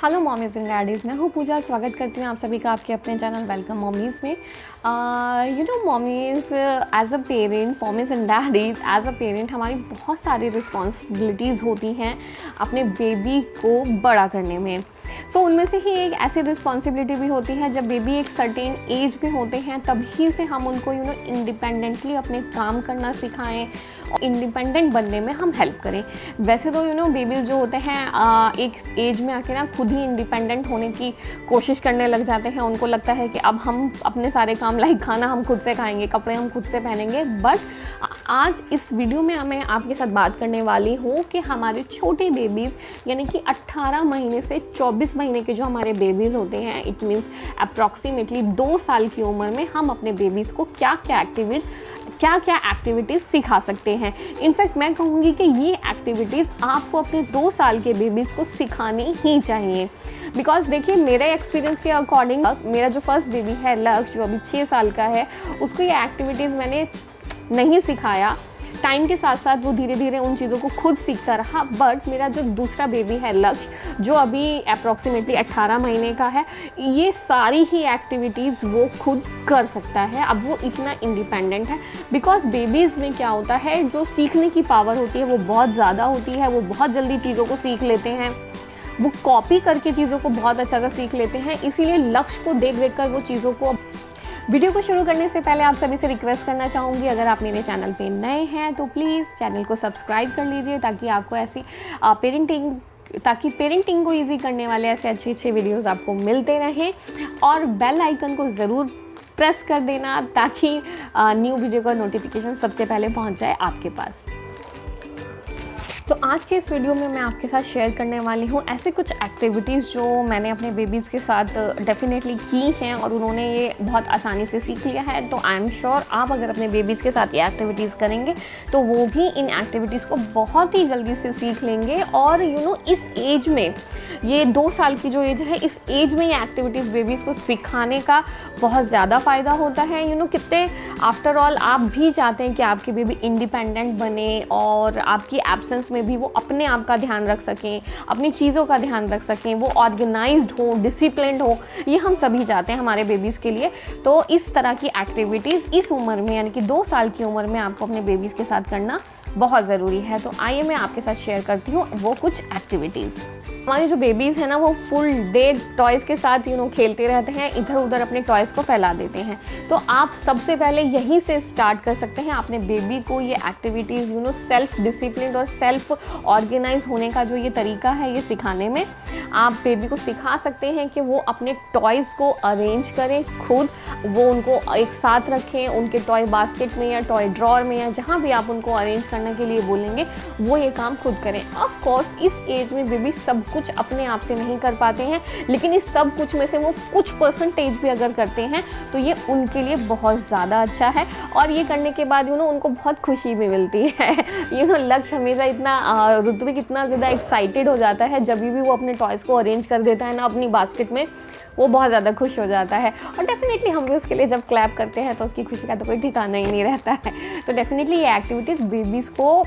Hello mommies and daddies, मैं हूँ पूजा। स्वागत करती हूँ आप सभी का आपके अपने चैनल वेलकम मॉमीज़ में। Mommies as a parent, mommies and daddies as a parent हमारी बहुत सारी रिस्पॉन्सिबिलिटीज़ होती हैं अपने बेबी को बड़ा करने में। उनमें से ही एक ऐसी रिस्पॉन्सिबिलिटी भी होती है जब बेबी एक सर्टेन एज में होते हैं तभी से हम उनको इंडिपेंडेंटली अपने काम करना सिखाएं और इंडिपेंडेंट बनने में हम हेल्प करें। वैसे तो बेबीज़ जो होते हैं एक एज में आके ना खुद ही इंडिपेंडेंट होने की कोशिश करने लग जाते हैं। उनको लगता है कि अब हम अपने सारे काम लाइक खाना हम खुद से खाएंगे, कपड़े हम खुद से पहनेंगे। बट आज इस वीडियो में मैं आपके साथ बात करने वाली हूँ कि हमारे छोटे बेबीज़ यानी कि 18 महीने से 24 महीने के जो हमारे बेबीज़ होते हैं, इट मीन्स अप्रॉक्सीमेटली 2 साल की उम्र में हम अपने बेबीज़ को क्या क्या एक्टिविटीज़ सिखा सकते हैं। इनफैक्ट मैं कहूँगी कि ये एक्टिविटीज़ आपको अपने 2 साल के बेबीज़ को सिखानी ही चाहिए। बिकॉज देखिए, मेरे एक्सपीरियंस के अकॉर्डिंग मेरा जो फर्स्ट बेबी है लक्ष्य, जो अभी 6 साल का है, उसको ये एक्टिविटीज़ मैंने नहीं सिखाया। टाइम के साथ साथ वो धीरे धीरे उन चीज़ों को खुद सीखता रहा। बट मेरा जो दूसरा बेबी है लक्ष्य, जो अभी अप्रॉक्सीमेटली 18 महीने का है, ये सारी ही एक्टिविटीज़ वो खुद कर सकता है। अब वो इतना इंडिपेंडेंट है बिकॉज बेबीज़ में क्या होता है, जो सीखने की पावर होती है वो बहुत ज़्यादा होती है। वो बहुत जल्दी चीज़ों को सीख लेते हैं, वो कॉपी करके चीज़ों को बहुत अच्छा सा सीख लेते हैं। इसीलिए लक्ष्य को देख देख कर वो चीज़ों को। वीडियो को शुरू करने से पहले आप सभी से रिक्वेस्ट करना चाहूँगी, अगर आप मेरे चैनल पे नए हैं तो प्लीज़ चैनल को सब्सक्राइब कर लीजिए ताकि आपको ऐसी पेरेंटिंग को इजी करने वाले ऐसे अच्छे वीडियोस आपको मिलते रहें। और बेल आइकन को ज़रूर प्रेस कर देना ताकि न्यू वीडियो का नोटिफिकेशन सबसे पहले पहुँच जाए आपके पास। तो आज के इस वीडियो में मैं आपके साथ शेयर करने वाली हूँ ऐसे कुछ एक्टिविटीज़ जो मैंने अपने बेबीज़ के साथ डेफिनेटली की हैं और उन्होंने ये बहुत आसानी से सीख लिया है। तो आई एम श्योर आप अगर अपने बेबीज़ के साथ ये एक्टिविटीज़ करेंगे तो वो भी इन एक्टिविटीज़ को बहुत ही जल्दी से सीख लेंगे। और इस एज में, ये 2 साल की जो एज है, इस एज में ये एक्टिविटीज़ बेबीज़ को सिखाने का बहुत ज़्यादा फ़ायदा होता है। कितने आफ्टर ऑल आप भी चाहते हैं कि आपके बेबी इंडिपेंडेंट बने और आपकी एब्सेंस में भी वो अपने आप का ध्यान रख सकें, अपनी चीज़ों का ध्यान रख सकें, वो ऑर्गेनाइज्ड हो, डिसिप्लिन्ड हो। ये हम सभी चाहते हैं हमारे बेबीज़ के लिए। तो इस तरह की एक्टिविटीज़ इस उम्र में यानी कि 2 साल की उम्र में आपको अपने बेबीज़ के साथ करना बहुत ज़रूरी है। तो आइए मैं आपके साथ शेयर करती हूँ वो कुछ एक्टिविटीज़। हमारे जो बेबीज़ हैं ना, वो फुल डे टॉयज़ के साथ खेलते रहते हैं, इधर उधर अपने टॉयज़ को फैला देते हैं। तो आप सबसे पहले यहीं से स्टार्ट कर सकते हैं अपने बेबी को ये एक्टिविटीज़ सेल्फ डिसिप्लिन और सेल्फ ऑर्गेनाइज होने का जो ये तरीका है, ये सिखाने में आप बेबी को सिखा सकते हैं कि वो अपने टॉयज़ को अरेंज करें खुद, वो उनको एक साथ रखें उनके टॉय बास्केट में या टॉय ड्रॉर में या जहाँ भी आप उनको अरेंज करने के लिए बोलेंगे वो ये काम खुद करें। ऑफ कोर्स इस एज में बेबी सब कुछ अपने आप से नहीं कर पाते हैं, लेकिन इस सब कुछ में से वो कुछ परसेंटेज भी अगर करते हैं तो ये उनके लिए बहुत ज़्यादा अच्छा है। और ये करने के बाद उनको बहुत खुशी भी मिलती है। लक्ष्य हमेशा इतना ऋत्विक इतना ज़्यादा एक्साइटेड हो जाता है जब भी वो अपने टॉयज़ को अरेंज कर देता है ना अपनी बास्केट में, वो बहुत ज़्यादा खुश हो जाता है। और डेफिनेटली हम भी उसके लिए जब क्लैप करते हैं तो उसकी खुशी का तो कोई ठिकाना ही नहीं रहता है। तो डेफिनेटली ये एक्टिविटीज़ बेबीज़ को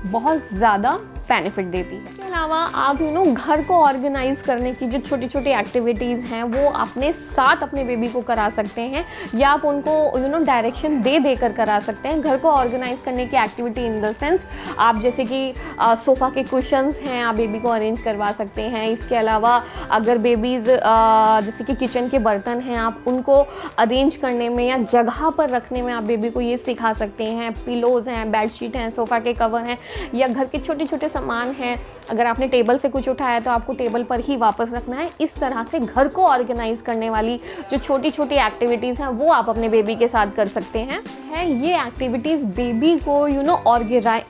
बहुत ज़्यादा बेनिफिट देती है। इसके अलावा आप घर को ऑर्गेनाइज करने की जो छोटी छोटी एक्टिविटीज़ हैं वो अपने साथ अपने बेबी को करा सकते हैं या आप उनको डायरेक्शन दे देकर करा सकते हैं। घर को ऑर्गेनाइज करने की एक्टिविटी इन द सेंस, आप जैसे कि सोफ़ा के कुशन्स हैं, आप बेबी को अरेंज करवा सकते हैं। इसके अलावा अगर बेबीज़ जैसे कि किचन के बर्तन हैं, आप उनको अरेंज करने में या जगह पर रखने में आप बेबी को ये सिखा सकते हैं। पिलोज़ हैं, बेडशीट हैं, सोफ़ा के कवर हैं या घर के छोटे छोटे सामान है, अगर आपने टेबल से कुछ उठाया तो आपको टेबल पर ही वापस रखना है। इस तरह से घर को ऑर्गेनाइज करने वाली जो छोटी छोटी एक्टिविटीज़ हैं वो आप अपने बेबी के साथ कर सकते हैं। ये एक्टिविटीज़ बेबी को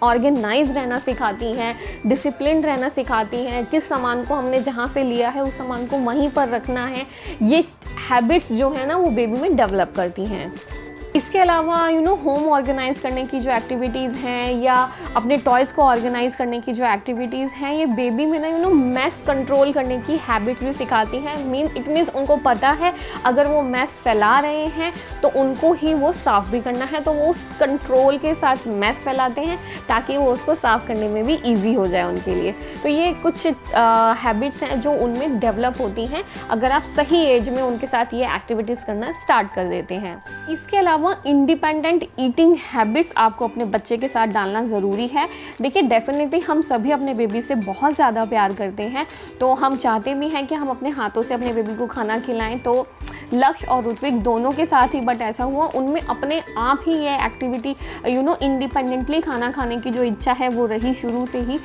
ऑर्गेनाइज रहना सिखाती हैं, डिसिप्लिन रहना सिखाती हैं, किस सामान को हमने जहाँ से लिया है उस सामान को वहीं पर रखना है। ये हैबिट्स जो है ना वो बेबी में डेवलप करती हैं। इसके इसके अलावा होम ऑर्गेनाइज करने की जो एक्टिविटीज़ हैं या अपने टॉयज़ को ऑर्गेनाइज करने की जो एक्टिविटीज़ हैं, ये बेबी में ना मैस कंट्रोल करने की हैबिट्स भी सिखाती हैं। इट मीन्स उनको पता है अगर वो मैस फैला रहे हैं तो उनको ही वो साफ़ भी करना है, तो वो उस कंट्रोल के साथ मैस फैलाते हैं ताकि वो उसको साफ़ करने में भी ईजी हो जाए उनके लिए। तो ये कुछ हैबिट्स हैं जो उनमें डेवलप होती हैं अगर आप सही एज में उनके साथ ये एक्टिविटीज़ करना स्टार्ट कर देते हैं। इसके अलावा इंडिपेंडेंट ईटिंग हैबिट्स आपको अपने बच्चे के साथ डालना ज़रूरी है। देखिए, डेफिनेटली हम सभी अपने बेबी से बहुत ज़्यादा प्यार करते हैं, तो हम चाहते भी हैं कि हम अपने हाथों से अपने बेबी को खाना खिलाएं। तो लक्ष्य और ऋत्विक दोनों के साथ ही बट ऐसा हुआ उनमें अपने आप ही ये एक्टिविटी इंडिपेंडेंटली खाना खाने की जो इच्छा है वो रही शुरू से ही।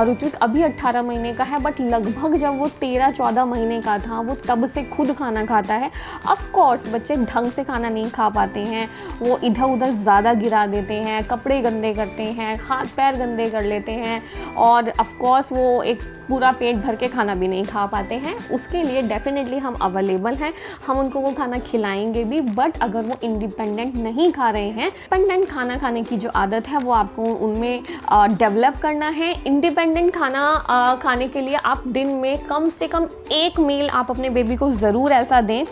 ऋत्विक अभी 18 महीने का है, बट लगभग जब वो 13-14 महीने का था वो तब से खुद खाना खाता है। ऑफ कोर्स बच्चे ढंग से खाना नहीं खा पाते हैं, वो इधर उधर ज़्यादा गिरा देते हैं, कपड़े गंदे करते हैं, हाथ पैर गंदे कर लेते हैं, और ऑफ कोर्स वो एक पूरा पेट भर के खाना भी नहीं खा पाते हैं। उसके लिए डेफिनेटली हम अवेलेबल हैं, हम उनको वो खाना खिलाएंगे भी। बट अगर वो इंडिपेंडेंट नहीं खा रहे हैं, इंडिपेंडेंट खाना खाने की जो आदत है वो आपको उनमें डेवलप करना है। इंडिपेंडेंट खाना खाने के लिए आप दिन में कम से कम एक मील आप अपने बेबी को ज़रूर ऐसा दें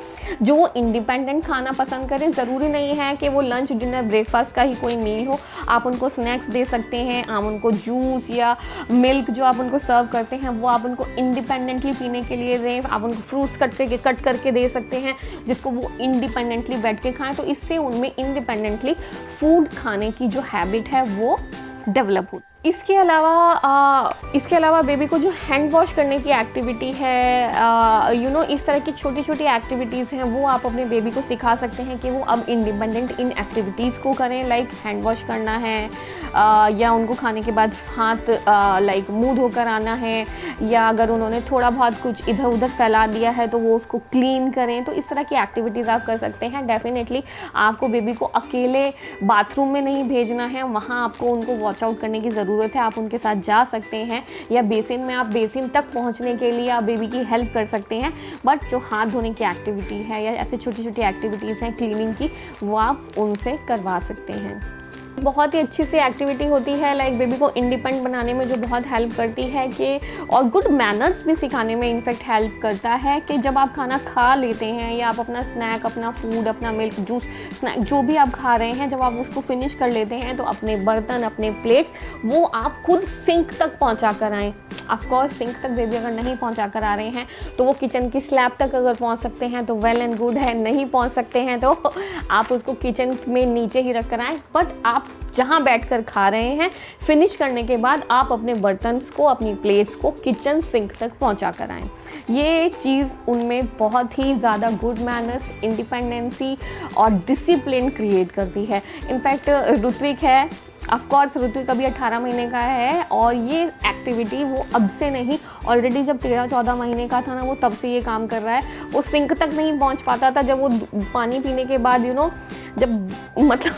जो वो इंडिपेंडेंट खाना पसंद करें। ज़रूरी नहीं है कि वो लंच डिनर ब्रेकफास्ट का ही कोई मील हो, आप उनको स्नैक्स दे सकते हैं, आप उनको जूस या मिल्क जो आप उनको सर्व करते हैं वो आप उनको इंडिपेंडेंटली पीने के लिए दें। आप उनको फ्रूट्स कट करके दे सकते हैं जिसको वो इंडिपेंडेंटली बैठ के खाएं, तो इससे उनमें इंडिपेंडेंट फूड खाने की जो हैबिट है वो डेवलप होती। इसके अलावा बेबी को जो हैंड वॉश करने की एक्टिविटी है, इस तरह की छोटी छोटी एक्टिविटीज़ हैं वो आप अपने बेबी को सिखा सकते हैं कि वो अब इंडिपेंडेंट इन एक्टिविटीज़ को करें। लाइक हैंड वॉश करना है, या उनको खाने के बाद हाथ लाइक मुंह धोकर आना है, या अगर उन्होंने थोड़ा बहुत कुछ इधर उधर फैला दिया है तो वो उसको क्लीन करें। तो इस तरह की एक्टिविटीज़ आप कर सकते हैं। डेफिनेटली आपको बेबी को अकेले बाथरूम में नहीं भेजना है, वहाँ आपको उनको वॉच आउट करने की ज़रूरत है। आप उनके साथ जा सकते हैं, या बेसिन में आप बेसिन तक पहुंचने के लिए आप बेबी की हेल्प कर सकते हैं। बट जो हाथ धोने की एक्टिविटी है या ऐसे छोटी छोटी एक्टिविटीज़ हैं क्लीनिंग की, वो आप उनसे करवा सकते हैं। बहुत ही अच्छी सी एक्टिविटी होती है, लाइक बेबी को इंडिपेंडेंट बनाने में जो बहुत हेल्प करती है कि, और गुड मैनर्स भी सिखाने में इनफैक्ट हेल्प करता है कि जब आप खाना खा लेते हैं या आप अपना स्नैक, अपना फूड, अपना मिल्क, जूस, स्नैक जो भी आप खा रहे हैं, जब आप उसको फिनिश कर लेते हैं तो अपने बर्तन, अपने प्लेट वो आप खुद सिंक तक पहुँचा कर आएँ। ऑफकोर्स सिंक तक बेबी अगर नहीं पहुँचा कर आ रहे हैं तो वो किचन की स्लैब तक अगर पहुँच सकते हैं तो वेल एंड गुड है, नहीं पहुँच सकते हैं तो आप उसको किचन में नीचे ही रख कर आएँ। बट आप जहाँ बैठकर खा रहे हैं फिनिश करने के बाद आप अपने बर्तन को, अपनी प्लेट्स को किचन सिंक तक पहुँचा कर आएँ। ये चीज़ उनमें बहुत ही ज़्यादा गुड मैनर्स, इंडिपेंडेंसी और डिसिप्लिन क्रिएट करती है। इनफैक्ट ऋत्विक है, ऑफकोर्स ऋत्विक अभी 18 महीने का है, और ये एक्टिविटी वो अब से नहीं, ऑलरेडी जब 13-14 महीने का था ना वो तब से ये काम कर रहा है। वो सिंक तक नहीं पहुंच पाता था जब वो पानी पीने के बाद जब मतलब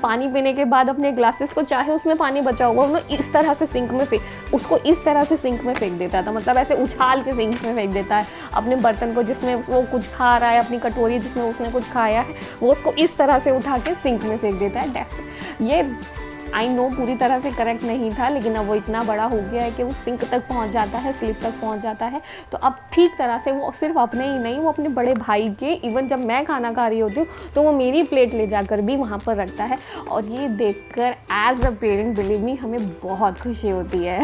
पानी पीने के बाद अपने ग्लासेस को, चाहे उसमें पानी बचा हुआ, उन्होंने इस तरह से सिंक में उसको इस तरह से सिंक में फेंक देता था, मतलब ऐसे उछाल के सिंक में फेंक देता है। अपने बर्तन को जिसमें वो कुछ खा रहा है, अपनी कटोरी जिसमें उसने कुछ खाया है, वो उसको इस तरह से उठा के सिंक में फेंक देता है। ये आई नो पूरी तरह से करेक्ट नहीं था, लेकिन अब वो इतना बड़ा हो गया है कि वो सिंक तक पहुंच जाता है, स्लिप तक पहुंच जाता है। तो अब ठीक तरह से वो सिर्फ अपने ही नहीं, वो अपने बड़े भाई के, इवन जब मैं खाना खा रही होती हूँ तो वो मेरी प्लेट ले जाकर भी वहाँ पर रखता है, और ये देखकर as a parent believe me हमें बहुत खुशी होती है।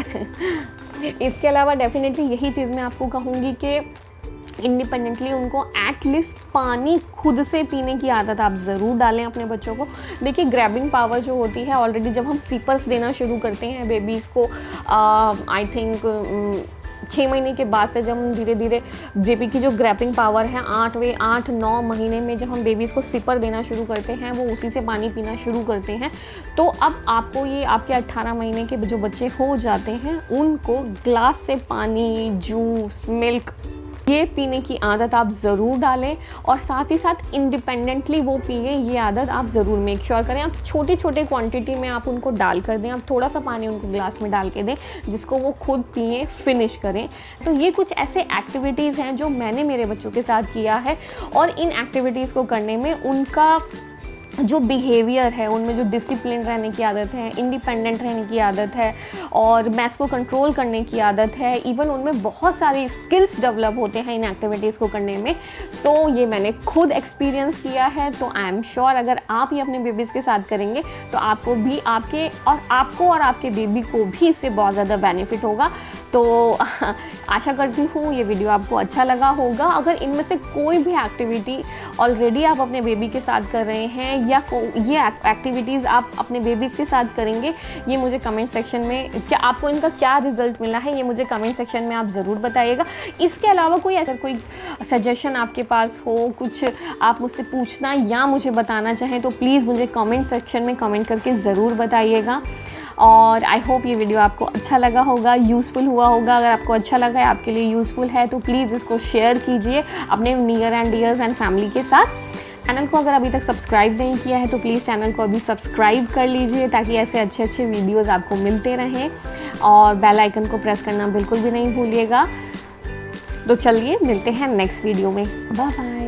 इसके अलावा डेफिनेटली यही चीज़ मैं आपको कहूँगी कि इंडिपेंडेंटली उनको एटलीस्ट पानी खुद से पीने की आदत आप ज़रूर डालें अपने बच्चों को। देखिए, ग्रैबिंग पावर जो होती है, ऑलरेडी जब हम सिपर्स देना शुरू करते हैं बेबीज़ को, आई थिंक 6 महीने के बाद से जब हम धीरे धीरे बेबी की जो ग्रैबिंग पावर है 8-9 महीने में जब हम बेबीज़ को सिपर देना शुरू करते हैं, वो उसी से पानी पीना शुरू करते हैं। तो अब आपको ये आपके 18 महीने के जो बच्चे हो जाते हैं उनको ग्लास से पानी, जूस, मिल्क ये पीने की आदत आप ज़रूर डालें, और साथ ही साथ इंडिपेंडेंटली वो पिए, ये आदत आप ज़रूर मेक श्योर करें। आप छोटी छोटी क्वांटिटी में आप उनको डाल कर दें, आप थोड़ा सा पानी उनको ग्लास में डाल के दें जिसको वो खुद पिए, फिनिश करें। तो ये कुछ ऐसे एक्टिविटीज़ हैं जो मैंने मेरे बच्चों के साथ किया है, और इन एक्टिविटीज़ को करने में उनका जो बिहेवियर है, उनमें जो डिसिप्लिन रहने की आदत है, इंडिपेंडेंट रहने की आदत है और मैथ्स को कंट्रोल करने की आदत है, इवन उनमें बहुत सारे स्किल्स डेवलप होते हैं इन एक्टिविटीज़ को करने में। तो ये मैंने खुद एक्सपीरियंस किया है। तो आई एम श्योर अगर आप ये अपने बेबीज़ के साथ करेंगे तो आपको भी, आपको और आपके बेबी को भी इससे बहुत ज़्यादा बेनिफिट होगा। तो आशा करती हूँ ये वीडियो आपको अच्छा लगा होगा। अगर इनमें से कोई भी एक्टिविटी ऑलरेडी आप अपने बेबी के साथ कर रहे हैं या ये एक्टिविटीज़ आप अपने बेबीज़ के साथ करेंगे, ये मुझे कमेंट सेक्शन में, क्या आपको इनका क्या रिजल्ट मिला है, ये मुझे कमेंट सेक्शन में आप ज़रूर बताइएगा। इसके अलावा कोई सजेशन आपके पास हो, कुछ आप मुझसे पूछना या मुझे बताना चाहें तो प्लीज़ मुझे कमेंट सेक्शन में कमेंट करके ज़रूर बताइएगा। और आई होप ये वीडियो आपको अच्छा लगा होगा, यूज़फुल हुआ होगा। अगर आपको अच्छा लगा है, आपके लिए यूज़फुल है, तो प्लीज़ इसको शेयर कीजिए अपने near and dears and family के साथ। चैनल को अगर अभी तक सब्सक्राइब नहीं किया है तो प्लीज़ चैनल को अभी सब्सक्राइब कर लीजिए ताकि ऐसे अच्छे अच्छे वीडियोज़ आपको मिलते रहें। और बेल आइकन को प्रेस करना बिल्कुल भी नहीं भूलिएगा। तो चलिए मिलते हैं नेक्स्ट वीडियो में। Bye bye.